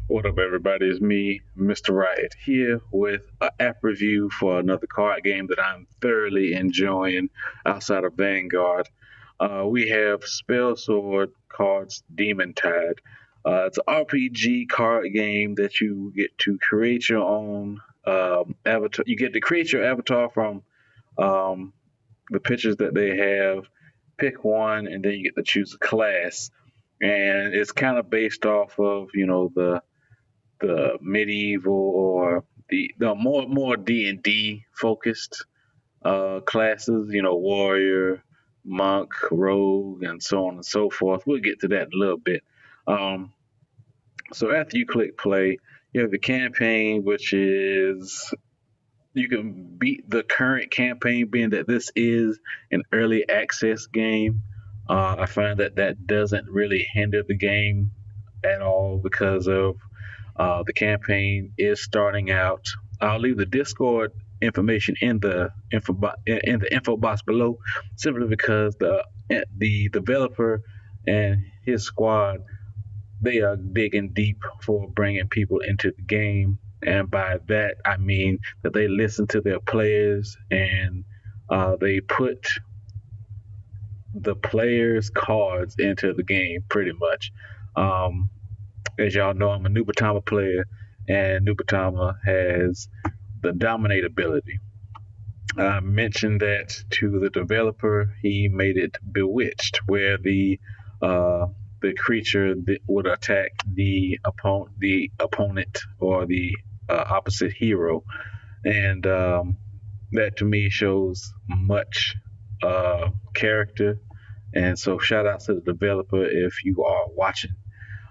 What up, everybody? It's me, Mr. Riot, here with an app review for another card game that I'm thoroughly enjoying outside of Vanguard. We have Spellsword cards Demontide. It's an RPG card game that you get to create your own avatar. You get to create your avatar from um, the pictures that they have, pick one, and then you get to choose a class. And it's kind of based off of, the medieval or the more D&D focused classes, warrior, monk, rogue, and so on and so forth. We'll get to that in a little bit. Um, so after you click play, you have the campaign, which is you can beat the current campaign, being that this is an early access game. I find that that doesn't really hinder the game at all because of the campaign is starting out. I'll leave the Discord information in the info box below, simply because the developer and his squad, they are digging deep for bringing people into the game, and by that I mean that they listen to their players and they put the players' cards into the game pretty much. Um, as y'all know, I'm a Nubatama player, and Nubatama has the dominate ability. I mentioned that to the developer. He made it bewitched, where uh, the creature that would attack the opponent or the opposite hero, and that to me shows much character. And so, shout out to the developer if you are watching.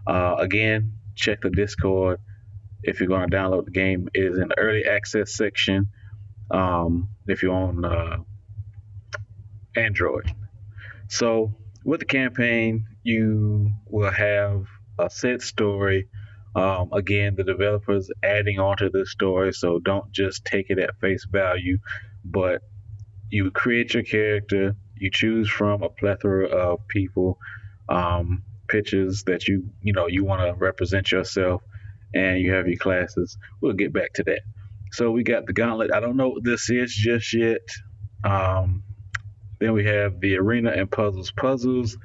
Again, check the Discord if you're going to download the game. It is in the early access section. If you're on Android. So with the campaign, you will have a set story. Again, the developers adding onto the story, so don't just take it at face value, but you create your character. You choose from a plethora of people, pictures that you want to represent yourself, and you have your classes. We'll get back to that. So we got the gauntlet. I don't know what this is just yet. Um, then we have the arena and puzzles. Puzzles.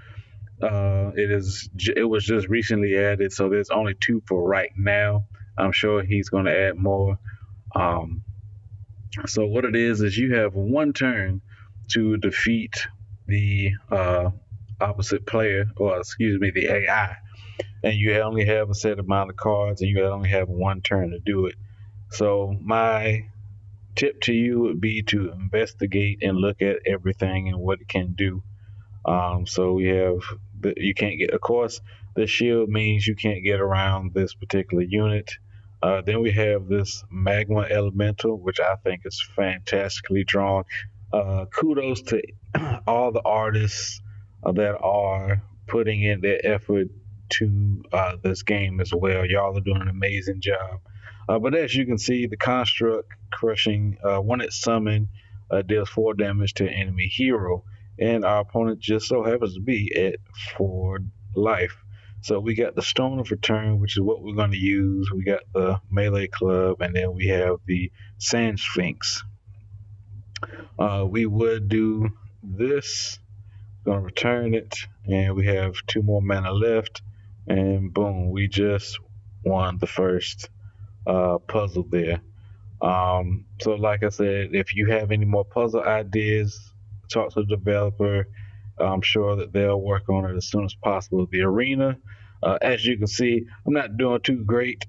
It was just recently added, so there's only two for right now. I'm sure he's going to add more. Um, so what it is you have one turn to defeat the opposite player, or excuse me, the AI, and you only have a set amount of cards, and you only have one turn to do it. So my tip to you would be to investigate and look at everything and what it can do. So we have you can't get, of course, the shield means you can't get around this particular unit. Then we have this magma elemental, which I think is fantastically drawn. Kudos to all the artists that are putting in their effort to this game as well. Y'all are doing an amazing job. But as you can see, the construct crushing, when it's summoned, deals 4 damage to an enemy hero, and our opponent just so happens to be at 4 life. So we got the Stone of Return, which is what we're going to use. We got the Melee Club, and then we have the Sand Sphinx. We would do this. Gonna return it, and we have 2 more mana left, and boom, we just won the first puzzle there. So, like I said, if you have any more puzzle ideas, talk to the developer. I'm sure that they'll work on it as soon as possible. The arena, as you can see, I'm not doing too great,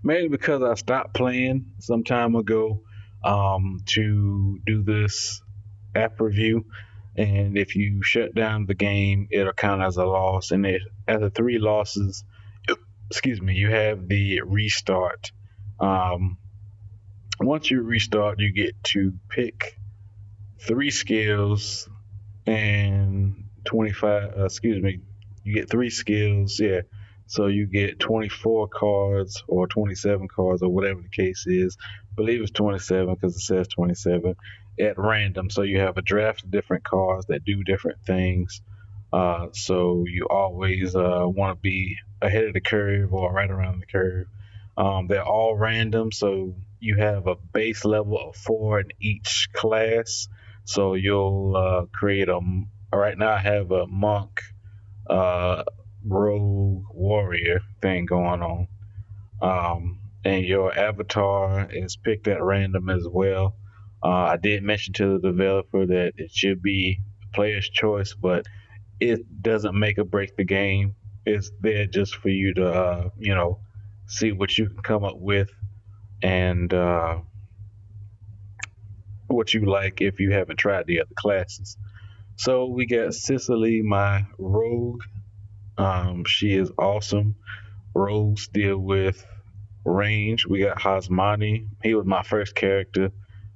mainly because I stopped playing some time ago to do this app review. And if you shut down the game, it'll count as a loss. And after 3 losses, excuse me, you have the restart. Um, Once you restart, you get to pick 3 skills and 25. Excuse me, you get 3 skills. Yeah, so you get 24 cards or 27 cards or whatever the case is. I believe it's 27 because it says 27 at random. So you have a draft of different cards that do different things. So you always want to be ahead of the curve or right around the curve. They're all random, so you have a base level of 4 in each class. So you'll create a. Right now, I have a monk, uh, rogue, warrior thing going on. And your avatar is picked at random as well. I did mention to the developer that it should be player's choice, but it doesn't make or break the game. It's there just for you to, see what you can come up with and what you like if you haven't tried the other classes. So we got Cicely, my rogue. She is awesome. Rogues deal with range. We got Hasmani. He was my first character.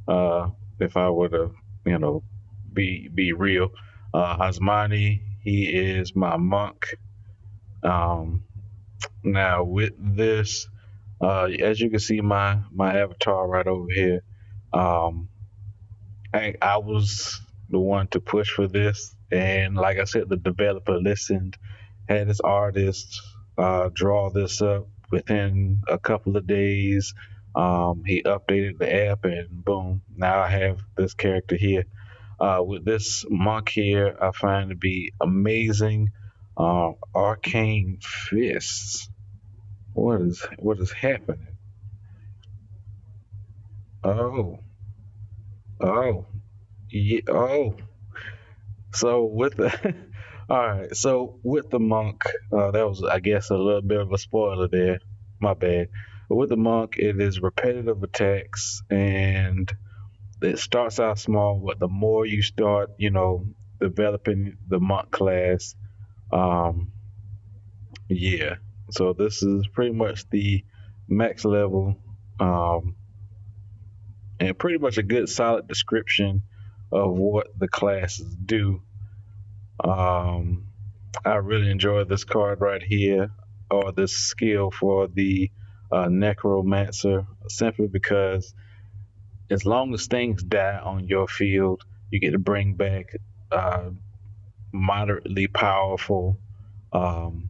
If I were to, you know, be real, Hasmani. He is my monk. Um, Now with this, as you can see, my avatar right over here. Um, I was the one to push for this, and like I said, the developer listened, had his artist draw this up within a couple of days. He updated the app, and boom, now I have this character here. With this monk here, I find to be amazing. Arcane fists. What is happening? Oh, oh, yeah, oh. So with the all right, so with the monk, that was I guess a little bit of a spoiler there. My bad. But with the monk, it is repetitive attacks, and it starts out small. But the more you start, developing the monk class, um, yeah. So this is pretty much the max level. Um, and pretty much a good solid description of what the classes do. Um, I really enjoy this card right here, or this skill for the Necromancer, simply because as long as things die on your field, you get to bring back uh, moderately powerful um,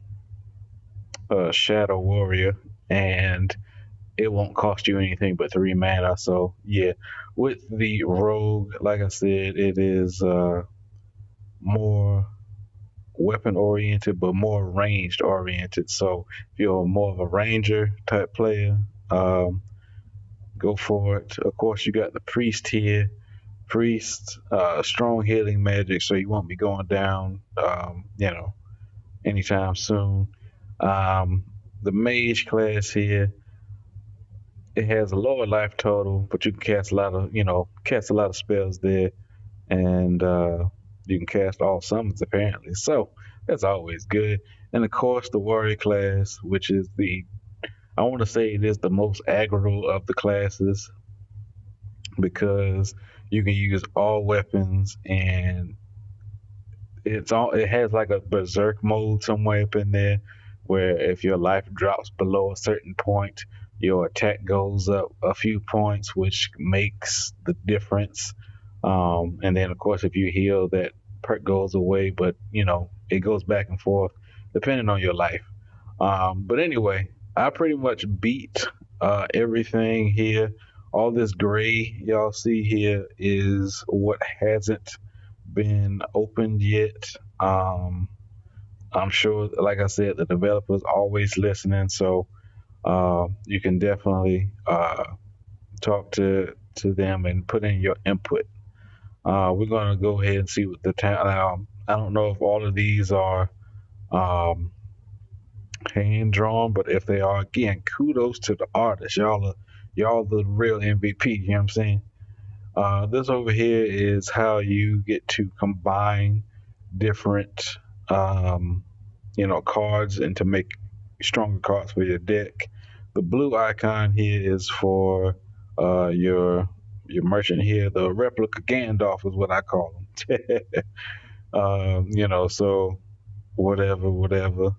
Shadow Warrior, and it won't cost you anything but 3 mana. So yeah, with the rogue, like I said, it is more weapon oriented, but more ranged oriented. So if you're more of a ranger type player, um, go for it. Of course, you got the priest here. Priest, strong healing magic, so you won't be going down, anytime soon. Um, the mage class here, it has a lower life total, but you can cast a lot of spells there, and you can cast all summons apparently. So that's always good. And of course, the warrior class, which is I want to say it is the most aggro of the classes because you can use all weapons, and it has like a berserk mode somewhere up in there where if your life drops below a certain point, your attack goes up a few points, which makes the difference. And then of course if you heal, that perk goes away, but it goes back and forth depending on your life. But anyway, I pretty much beat everything here. All this gray y'all see here is what hasn't been opened yet. I'm sure, like I said, the developer's always listening, so you can definitely talk to them and put in your input. We're gonna go ahead and see what the town. I don't know if all of these are um, hand drawn, but if they are, again, kudos to the artists. Y'all the real MVP. You know what I'm saying? This over here is how you get to combine different, cards and to make stronger cards for your deck. The blue icon here is for your merchant here. The replica Gandalf is what I call them. So whatever.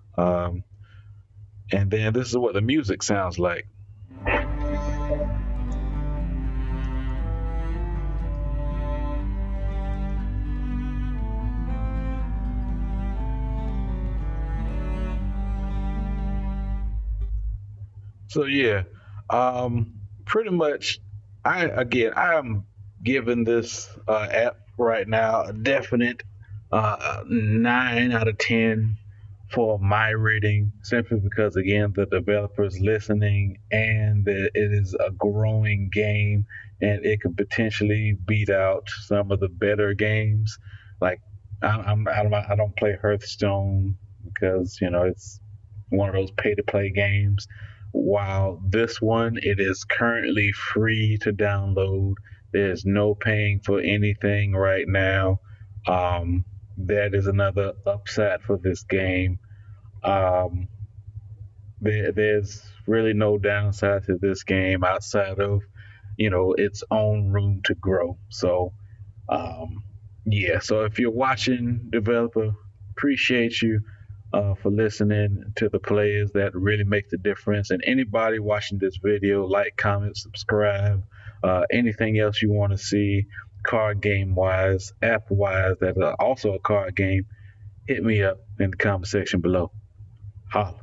And then this is what the music sounds like. So yeah, pretty much. I'm giving this app right now a definite 9 out of 10 for my rating, simply because again the developers listening and that it is a growing game and it could potentially beat out some of the better games. Like I don't play Hearthstone because it's one of those pay to play games. While this one, it is currently free to download. There's no paying for anything right now. That is another upside for this game. Um, there's really no downside to this game outside of, its own room to grow. So, um, yeah. So if you're watching, developer, appreciate you for listening to the players that really make the difference. And anybody watching this video, like, comment, subscribe, anything else you want to see, card game wise, app wise, that are also a card game, hit me up in the comment section below. Holla.